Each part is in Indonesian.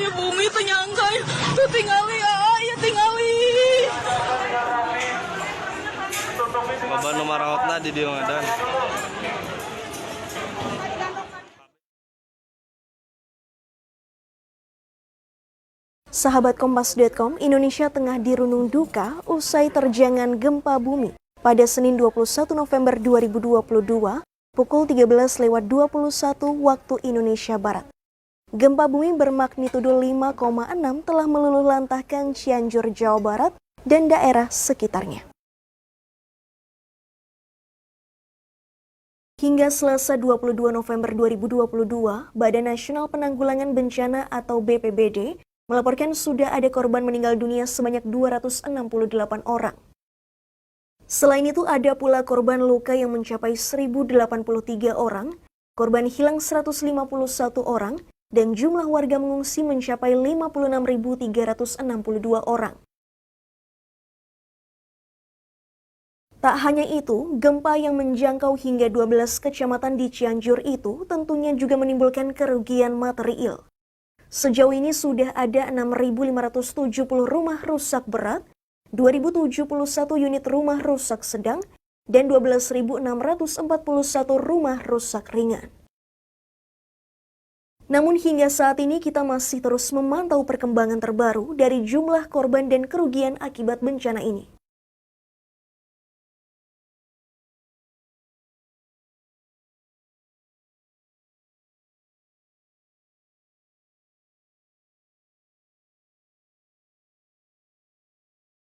ya bumi ternyangka tuh tingali ya tingali. Bapak nomor rawatna di dia ngadan. Sahabat Kompas.com, Indonesia tengah dirundung duka usai terjangan gempa bumi pada Senin 21 November 2022 pukul 13.21 waktu Indonesia Barat. Gempa bumi bermagnitudo 5,6 telah meluluhlantahkan Cianjur, Jawa Barat dan daerah sekitarnya. Hingga Selasa 22 November 2022, Badan Nasional Penanggulangan Bencana atau BPBD melaporkan sudah ada korban meninggal dunia sebanyak 268 orang. Selain itu ada pula korban luka yang mencapai 1.083 orang, korban hilang 151 orang, dan jumlah warga mengungsi mencapai 56.362 orang. Tak hanya itu, gempa yang menjangkau hingga 12 kecamatan di Cianjur itu tentunya juga menimbulkan kerugian material. Sejauh ini sudah ada 6.570 rumah rusak berat, 2.071 unit rumah rusak sedang, dan 12.641 rumah rusak ringan. Namun hingga saat ini kita masih terus memantau perkembangan terbaru dari jumlah korban dan kerugian akibat bencana ini.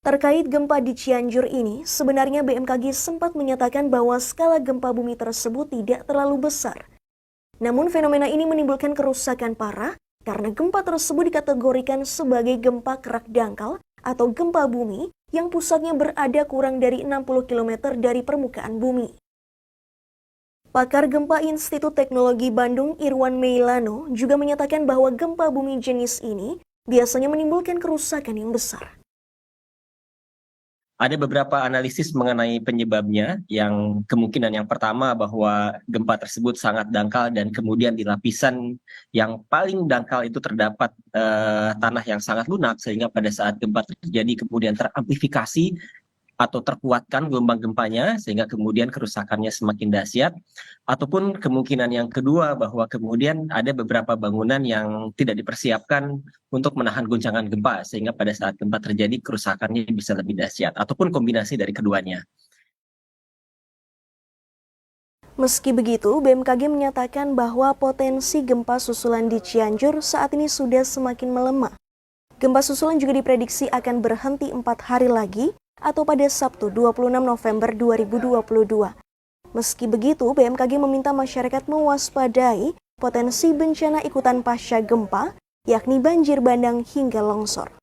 Terkait gempa di Cianjur ini, sebenarnya BMKG sempat menyatakan bahwa skala gempa bumi tersebut tidak terlalu besar. Namun fenomena ini menimbulkan kerusakan parah karena gempa tersebut dikategorikan sebagai gempa kerak dangkal atau gempa bumi yang pusatnya berada kurang dari 60 km dari permukaan bumi. Pakar Gempa Institut Teknologi Bandung Irwan Meilano juga menyatakan bahwa gempa bumi jenis ini biasanya menimbulkan kerusakan yang besar. Ada beberapa analisis mengenai penyebabnya, yang kemungkinan yang pertama bahwa gempa tersebut sangat dangkal dan kemudian di lapisan yang paling dangkal itu terdapat tanah yang sangat lunak, sehingga pada saat gempa terjadi kemudian teramplifikasi atau terkuatkan gelombang gempanya sehingga kemudian kerusakannya semakin dahsyat. Ataupun kemungkinan yang kedua bahwa kemudian ada beberapa bangunan yang tidak dipersiapkan untuk menahan guncangan gempa sehingga pada saat gempa terjadi kerusakannya bisa lebih dahsyat, ataupun kombinasi dari keduanya. Meski begitu, BMKG menyatakan bahwa potensi gempa susulan di Cianjur saat ini sudah semakin melemah. Gempa susulan juga diprediksi akan berhenti 4 hari lagi atau pada Sabtu 26 November 2022. Meski begitu, BMKG meminta masyarakat mewaspadai potensi bencana ikutan pasca gempa, yakni banjir bandang hingga longsor.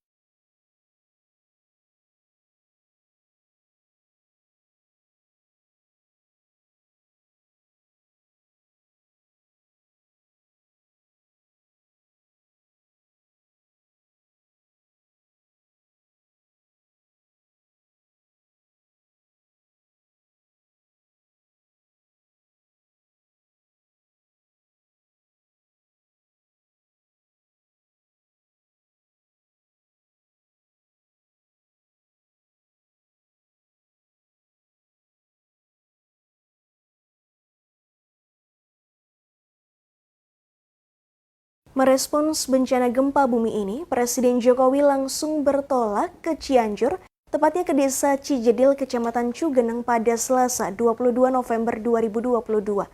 Merespons bencana gempa bumi ini, Presiden Jokowi langsung bertolak ke Cianjur, tepatnya ke Desa Cijedil, Kecamatan Cugenang pada Selasa 22 November 2022.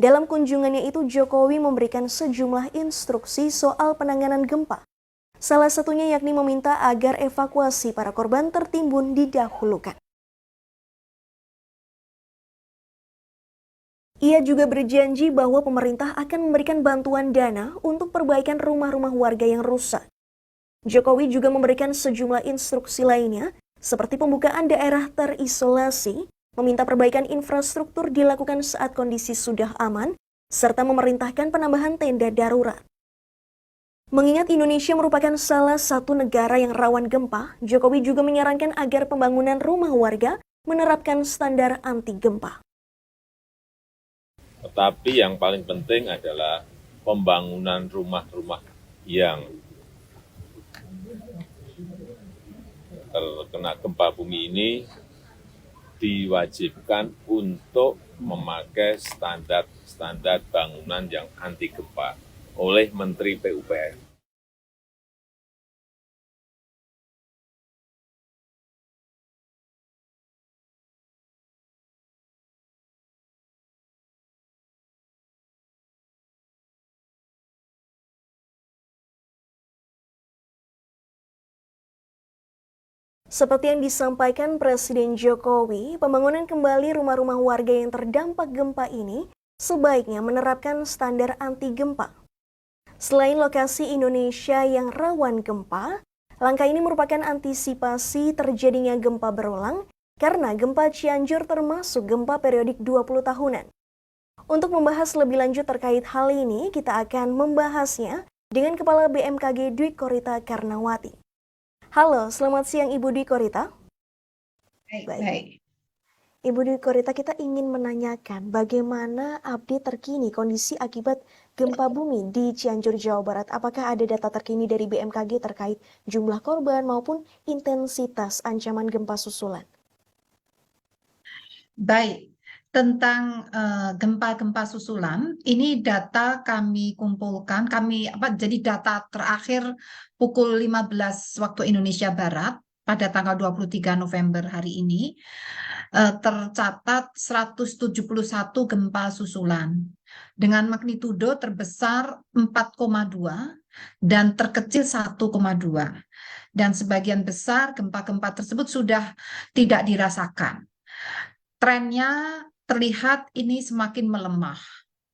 Dalam kunjungannya itu, Jokowi memberikan sejumlah instruksi soal penanganan gempa. Salah satunya yakni meminta agar evakuasi para korban tertimbun didahulukan. Ia juga berjanji bahwa pemerintah akan memberikan bantuan dana untuk perbaikan rumah-rumah warga yang rusak. Jokowi juga memberikan sejumlah instruksi lainnya, seperti pembukaan daerah terisolasi, meminta perbaikan infrastruktur dilakukan saat kondisi sudah aman, serta memerintahkan penambahan tenda darurat. Mengingat Indonesia merupakan salah satu negara yang rawan gempa, Jokowi juga menyarankan agar pembangunan rumah warga menerapkan standar anti gempa. Tetapi yang paling penting adalah pembangunan rumah-rumah yang terkena gempa bumi ini diwajibkan untuk memakai standar bangunan yang anti gempa oleh Menteri PUPR. Seperti yang disampaikan Presiden Jokowi, pembangunan kembali rumah-rumah warga yang terdampak gempa ini sebaiknya menerapkan standar anti gempa. Selain lokasi Indonesia yang rawan gempa, langkah ini merupakan antisipasi terjadinya gempa berulang karena gempa Cianjur termasuk gempa periodik 20 tahunan. Untuk membahas lebih lanjut terkait hal ini, kita akan membahasnya dengan Kepala BMKG Dwi Korita Karnawati. Halo, selamat siang Ibu Dwi Korita. Baik. Ibu Dwi Korita, kita ingin menanyakan bagaimana update terkini kondisi akibat gempa bumi di Cianjur, Jawa Barat. Apakah ada data terkini dari BMKG terkait jumlah korban maupun intensitas ancaman gempa susulan? Baik, tentang gempa-gempa susulan, ini data kami kumpulkan, jadi data terakhir pukul 15 waktu Indonesia Barat pada tanggal 23 November hari ini, tercatat 171 gempa susulan dengan magnitudo terbesar 4,2 dan terkecil 1,2. Dan sebagian besar gempa-gempa tersebut sudah tidak dirasakan. Trennya terlihat ini semakin melemah,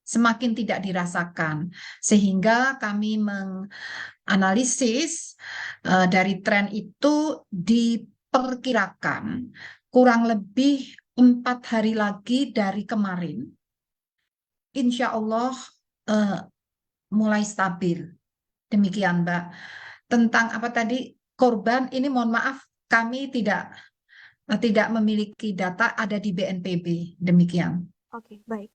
semakin tidak dirasakan, sehingga kami menganalisis dari tren itu diperkirakan kurang lebih 4 hari lagi dari kemarin, insya Allah mulai stabil. Demikian, Mbak. Tentang apa tadi korban, ini mohon maaf kami tidak memiliki data, ada di BNPB. Demikian. Oke, baik.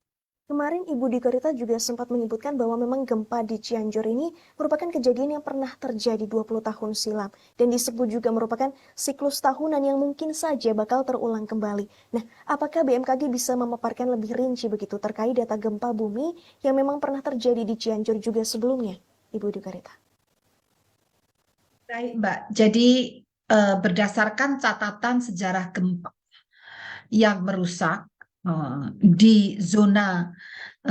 Kemarin Ibu Dwi Korita juga sempat menyebutkan bahwa memang gempa di Cianjur ini merupakan kejadian yang pernah terjadi 20 tahun silam dan disebut juga merupakan siklus tahunan yang mungkin saja bakal terulang kembali. Nah, apakah BMKG bisa memaparkan lebih rinci begitu terkait data gempa bumi yang memang pernah terjadi di Cianjur juga sebelumnya, Ibu Dwi Korita? Baik, Mbak. Jadi berdasarkan catatan sejarah gempa yang merusak di zona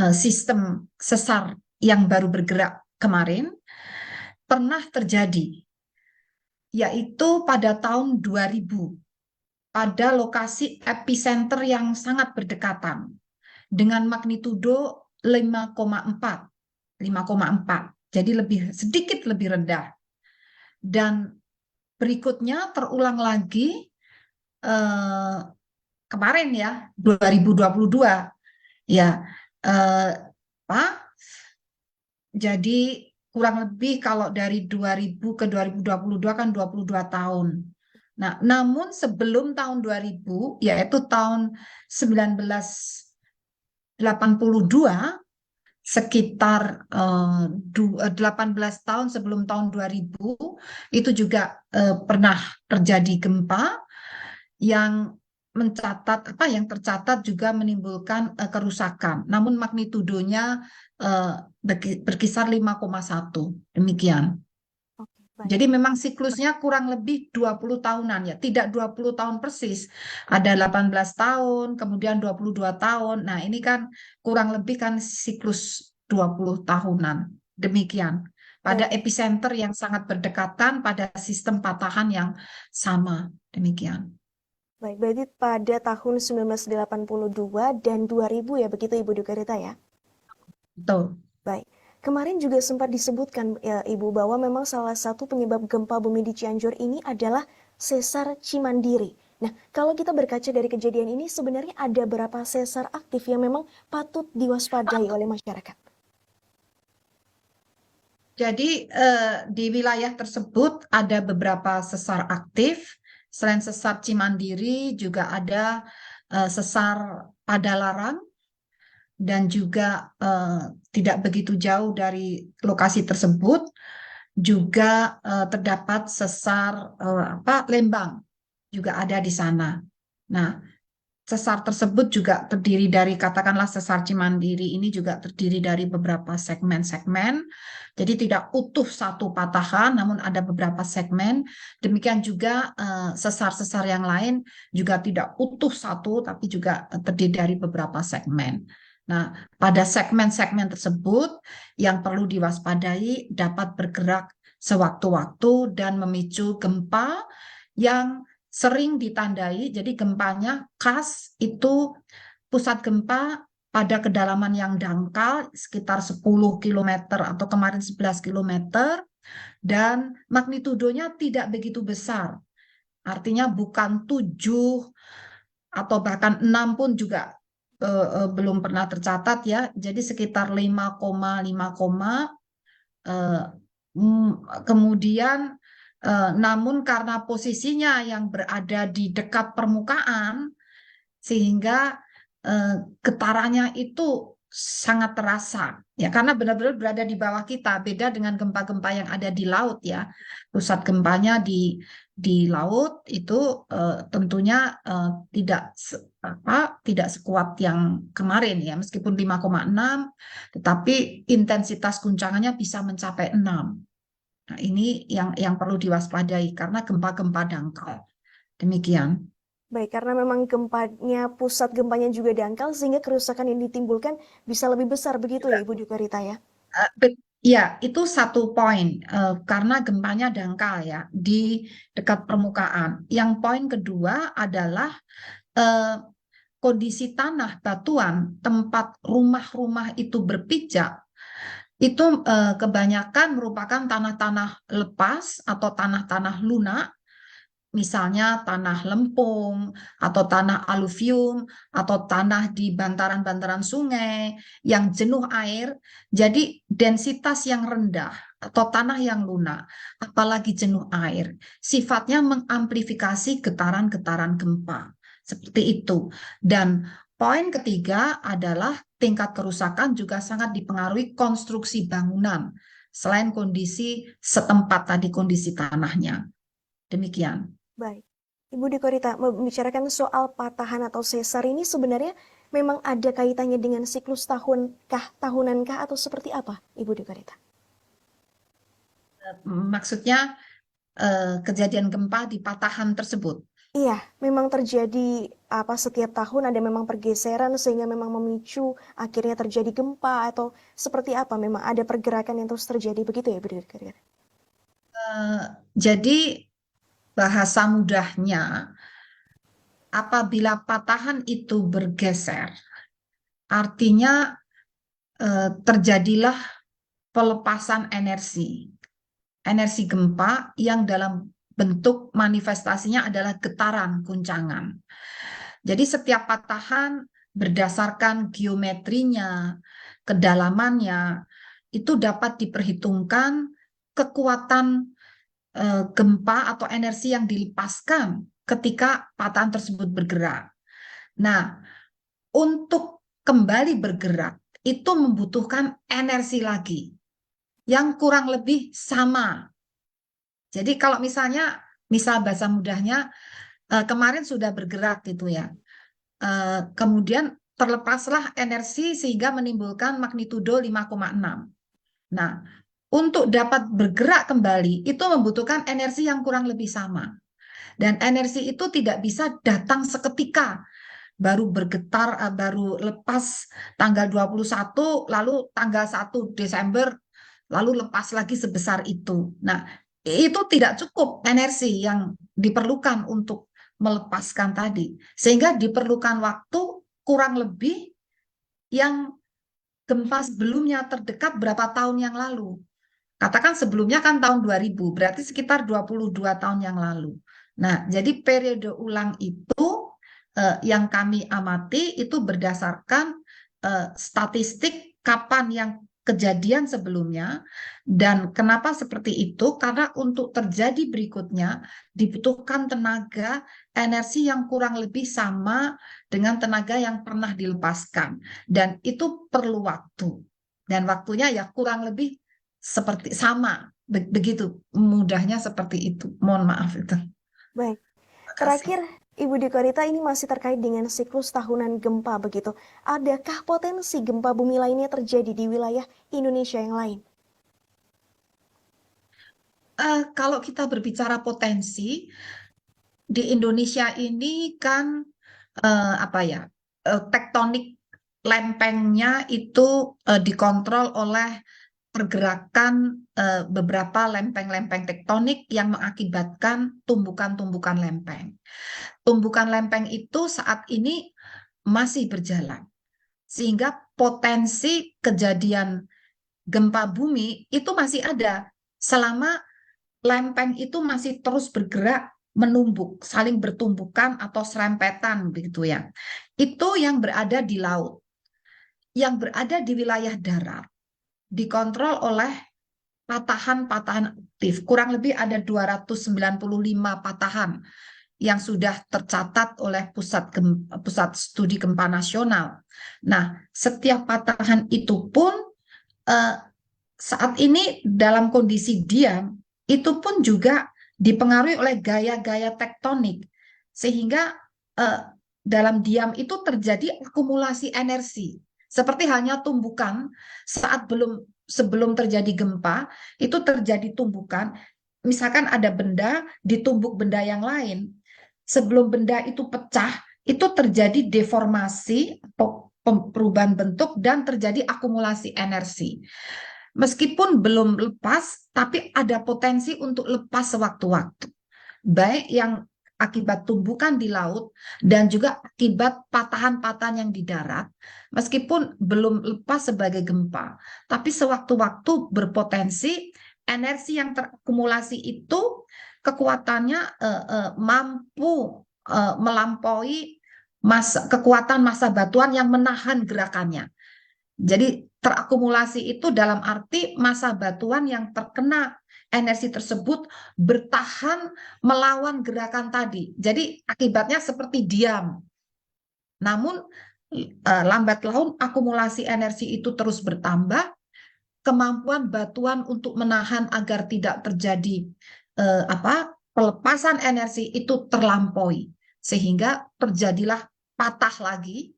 sistem sesar yang baru bergerak kemarin, pernah terjadi, yaitu pada tahun 2000, pada lokasi epicenter yang sangat berdekatan, dengan magnitudo 5,4, jadi sedikit lebih rendah. Dan berikutnya terulang lagi kemarin ya, 2022 ya, jadi kurang lebih kalau dari 2000 ke 2022 kan 22 tahun. Nah, namun sebelum tahun 2000, yaitu tahun 1982, sekitar 18 tahun sebelum tahun 2000, itu juga pernah terjadi gempa yang tercatat juga menimbulkan kerusakan, namun magnitudonya berkisar 5,1. Demikian. Jadi memang siklusnya kurang lebih 20 tahunan ya, tidak 20 tahun persis. Ada 18 tahun, kemudian 22 tahun. Nah, ini kan kurang lebih kan siklus 20 tahunan. Demikian. Pada epicenter yang sangat berdekatan, pada sistem patahan yang sama. Demikian. Baik, berarti pada tahun 1982 dan 2000 ya, begitu Ibu Dwi Korita ya? Betul. Baik. Kemarin juga sempat disebutkan ya, Ibu, bahwa memang salah satu penyebab gempa bumi di Cianjur ini adalah sesar Cimandiri. Nah, kalau kita berkaca dari kejadian ini, sebenarnya ada berapa sesar aktif yang memang patut diwaspadai oleh masyarakat? Jadi di wilayah tersebut ada beberapa sesar aktif. Selain sesar Cimandiri juga ada sesar Padalarang, dan juga tidak begitu jauh dari lokasi tersebut juga terdapat sesar Lembang. juga ada di sana. Nah, sesar tersebut juga terdiri dari, katakanlah sesar Cimandiri ini juga terdiri dari beberapa segmen-segmen. Jadi tidak utuh satu patahan, namun ada beberapa segmen. Demikian juga sesar-sesar yang lain juga tidak utuh satu, tapi juga terdiri dari beberapa segmen. Nah, pada segmen-segmen tersebut yang perlu diwaspadai dapat bergerak sewaktu-waktu dan memicu gempa yang sering ditandai. Jadi gempanya khas itu pusat gempa pada kedalaman yang dangkal sekitar 10 km atau kemarin 11 km, dan magnitudonya tidak begitu besar. Artinya bukan 7 atau bahkan 6 pun juga belum pernah tercatat ya. Jadi sekitar 5,5, kemudian namun karena posisinya yang berada di dekat permukaan, sehingga getarannya itu sangat terasa ya, karena benar-benar berada di bawah kita. Beda dengan gempa-gempa yang ada di laut ya, pusat gempanya di laut itu tentunya tidak sekuat yang kemarin ya, meskipun 5,6 tetapi intensitas guncangannya bisa mencapai 6. Nah, ini yang perlu diwaspadai karena gempa-gempa dangkal. Demikian. Baik, karena memang pusat gempanya juga dangkal, sehingga kerusakan yang ditimbulkan bisa lebih besar begitu ya, Ibu Dwi Korita ya? Ya, itu satu poin, karena gempanya dangkal ya, di dekat permukaan. Yang poin kedua adalah kondisi tanah batuan tempat rumah-rumah itu berpijak, itu kebanyakan merupakan tanah-tanah lepas atau tanah-tanah lunak, misalnya tanah lempung atau tanah aluvium atau tanah di bantaran-bantaran sungai yang jenuh air. Jadi densitas yang rendah atau tanah yang lunak, apalagi jenuh air, sifatnya mengamplifikasi getaran-getaran gempa. Seperti itu. Dan poin ketiga adalah tingkat kerusakan juga sangat dipengaruhi konstruksi bangunan, selain kondisi setempat tadi, kondisi tanahnya. Demikian. Baik, Ibu Dwi Korita, membicarakan soal patahan atau sesar ini sebenarnya memang ada kaitannya dengan siklus tahunankah, atau seperti apa, Ibu Dwi Korita? Maksudnya kejadian gempa di patahan tersebut? Iya, memang terjadi setiap tahun ada memang pergeseran sehingga memang memicu akhirnya terjadi gempa, atau seperti apa, memang ada pergerakan yang terus terjadi begitu ya, Ibu Dwi Korita? Jadi bahasa mudahnya, apabila patahan itu bergeser, artinya terjadilah pelepasan energi gempa yang dalam bentuk manifestasinya adalah getaran guncangan. Jadi setiap patahan berdasarkan geometrinya, kedalamannya, itu dapat diperhitungkan kekuatan gempa atau energi yang dilepaskan ketika patahan tersebut bergerak. Nah, untuk kembali bergerak itu membutuhkan energi lagi yang kurang lebih sama. Jadi kalau misal bahasa mudahnya, kemarin sudah bergerak gitu ya, kemudian terlepaslah energi sehingga menimbulkan magnitudo 5,6. Nah, untuk dapat bergerak kembali itu membutuhkan energi yang kurang lebih sama. Dan energi itu tidak bisa datang seketika, baru bergetar, baru lepas tanggal 21, lalu tanggal 1 Desember, lalu lepas lagi sebesar itu. Nah, itu tidak cukup energi yang diperlukan untuk melepaskan tadi. Sehingga diperlukan waktu kurang lebih yang gempa sebelumnya terdekat berapa tahun yang lalu. Katakan sebelumnya kan tahun 2000, berarti sekitar 22 tahun yang lalu. Nah, jadi periode ulang itu yang kami amati itu berdasarkan statistik kapan yang kejadian sebelumnya, dan kenapa seperti itu? Karena untuk terjadi berikutnya dibutuhkan tenaga energi yang kurang lebih sama dengan tenaga yang pernah dilepaskan, dan itu perlu waktu, dan waktunya ya kurang lebih seperti sama, begitu mudahnya seperti itu. Mohon maaf itu. Baik, kasih. Terakhir, Ibu Dikorita, ini masih terkait dengan siklus tahunan gempa begitu. Adakah potensi gempa bumi lainnya terjadi di wilayah Indonesia yang lain? Kalau kita berbicara potensi, di Indonesia ini kan tektonik lempengnya itu dikontrol oleh pergerakan beberapa lempeng-lempeng tektonik yang mengakibatkan tumbukan-tumbukan lempeng. Tumbukan lempeng itu saat ini masih berjalan, sehingga potensi kejadian gempa bumi itu masih ada selama lempeng itu masih terus bergerak menumbuk, saling bertumbukan atau serempetan begitu ya. Itu yang berada di laut. Yang berada di wilayah darat dikontrol oleh patahan-patahan aktif. Kurang lebih ada 295 patahan yang sudah tercatat oleh Pusat Studi Gempa Nasional. Nah, setiap patahan itu pun saat ini dalam kondisi diam, itu pun juga dipengaruhi oleh gaya-gaya tektonik, sehingga dalam diam itu terjadi akumulasi energi. Seperti halnya tumbukan sebelum terjadi gempa, itu terjadi tumbukan. Misalkan ada benda, ditumbuk benda yang lain. Sebelum benda itu pecah, itu terjadi deformasi atau perubahan bentuk dan terjadi akumulasi energi. Meskipun belum lepas, tapi ada potensi untuk lepas sewaktu-waktu. Baik yang akibat tumbukan di laut dan juga akibat patahan-patahan yang di darat, meskipun belum lepas sebagai gempa, tapi sewaktu-waktu berpotensi energi yang terakumulasi itu kekuatannya mampu melampaui kekuatan massa batuan yang menahan gerakannya. Jadi terakumulasi itu dalam arti massa batuan yang terkena energi tersebut bertahan melawan gerakan tadi. Jadi akibatnya seperti diam. Namun lambat laun akumulasi energi itu terus bertambah, kemampuan batuan untuk menahan agar tidak terjadi pelepasan energi itu terlampaui, sehingga terjadilah patah lagi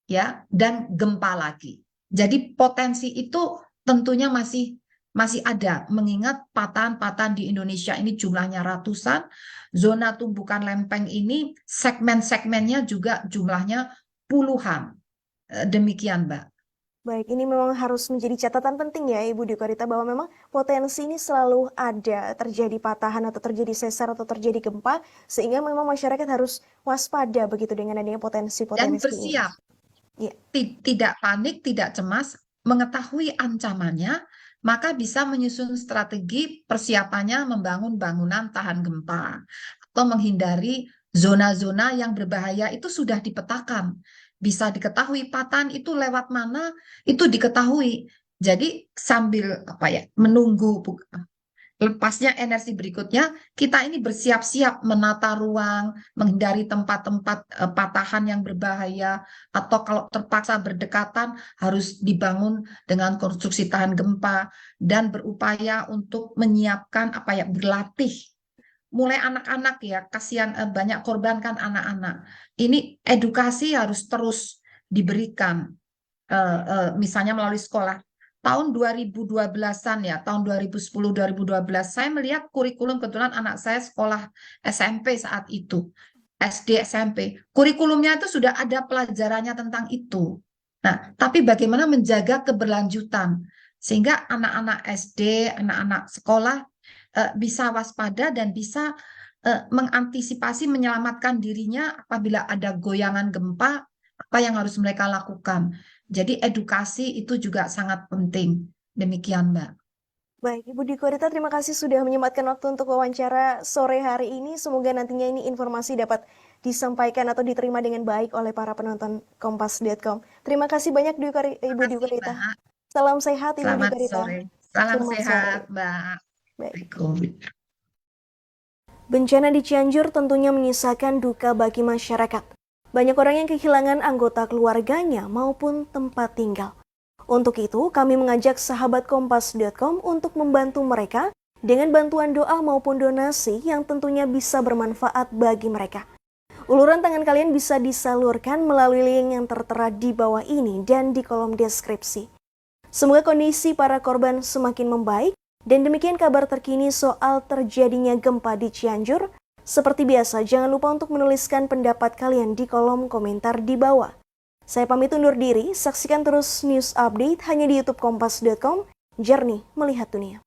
ya dan gempa lagi. Jadi potensi itu tentunya masih ada, mengingat patahan-patahan di Indonesia ini jumlahnya ratusan, zona tumbukan lempeng ini segmen-segmennya juga jumlahnya puluhan. Demikian, Mbak. Baik, ini memang harus menjadi catatan penting ya Ibu Dikorita, bahwa memang potensi ini selalu ada, terjadi patahan atau terjadi sesar atau terjadi gempa, sehingga memang masyarakat harus waspada begitu dengan adanya potensi-potensi dan bersiap. Ya. Tidak panik, tidak cemas, mengetahui ancamannya, maka bisa menyusun strategi persiapannya membangun bangunan tahan gempa atau menghindari zona-zona yang berbahaya. Itu sudah dipetakan. Bisa diketahui patahan itu lewat mana, itu diketahui. Jadi sambil menunggu lepasnya energi berikutnya, kita ini bersiap-siap menata ruang, menghindari tempat-tempat patahan yang berbahaya, atau kalau terpaksa berdekatan harus dibangun dengan konstruksi tahan gempa, dan berupaya untuk menyiapkan berlatih. Mulai anak-anak ya, kasihan banyak korban kan anak-anak. Ini edukasi harus terus diberikan, misalnya melalui sekolah. Tahun 2012-an ya, tahun 2010-2012, saya melihat kurikulum, kebetulan anak saya sekolah SMP saat itu, SD, SMP. Kurikulumnya itu sudah ada pelajarannya tentang itu. Nah, tapi bagaimana menjaga keberlanjutan, sehingga anak-anak SD, anak-anak sekolah bisa waspada dan bisa mengantisipasi, menyelamatkan dirinya apabila ada goyangan gempa, apa yang harus mereka lakukan. Jadi edukasi itu juga sangat penting. Demikian, Mbak. Baik, Ibu Dikorita, terima kasih sudah menyempatkan waktu untuk wawancara sore hari ini. Semoga nantinya ini informasi dapat disampaikan atau diterima dengan baik oleh para penonton Kompas.com. Terima kasih banyak Ibu Dikorita. Salam sehat Ibu Dikorita. Selamat sore. Salam sehat, Mbak. Baik. Bencana di Cianjur tentunya menyisakan duka bagi masyarakat. Banyak orang yang kehilangan anggota keluarganya maupun tempat tinggal. Untuk itu, kami mengajak sahabat Kompas.com untuk membantu mereka dengan bantuan doa maupun donasi yang tentunya bisa bermanfaat bagi mereka. Uluran tangan kalian bisa disalurkan melalui link yang tertera di bawah ini dan di kolom deskripsi. Semoga kondisi para korban semakin membaik, dan demikian kabar terkini soal terjadinya gempa di Cianjur. Seperti biasa, jangan lupa untuk menuliskan pendapat kalian di kolom komentar di bawah. Saya pamit undur diri, saksikan terus news update hanya di YouTube Kompas.com, Jernih Melihat Dunia.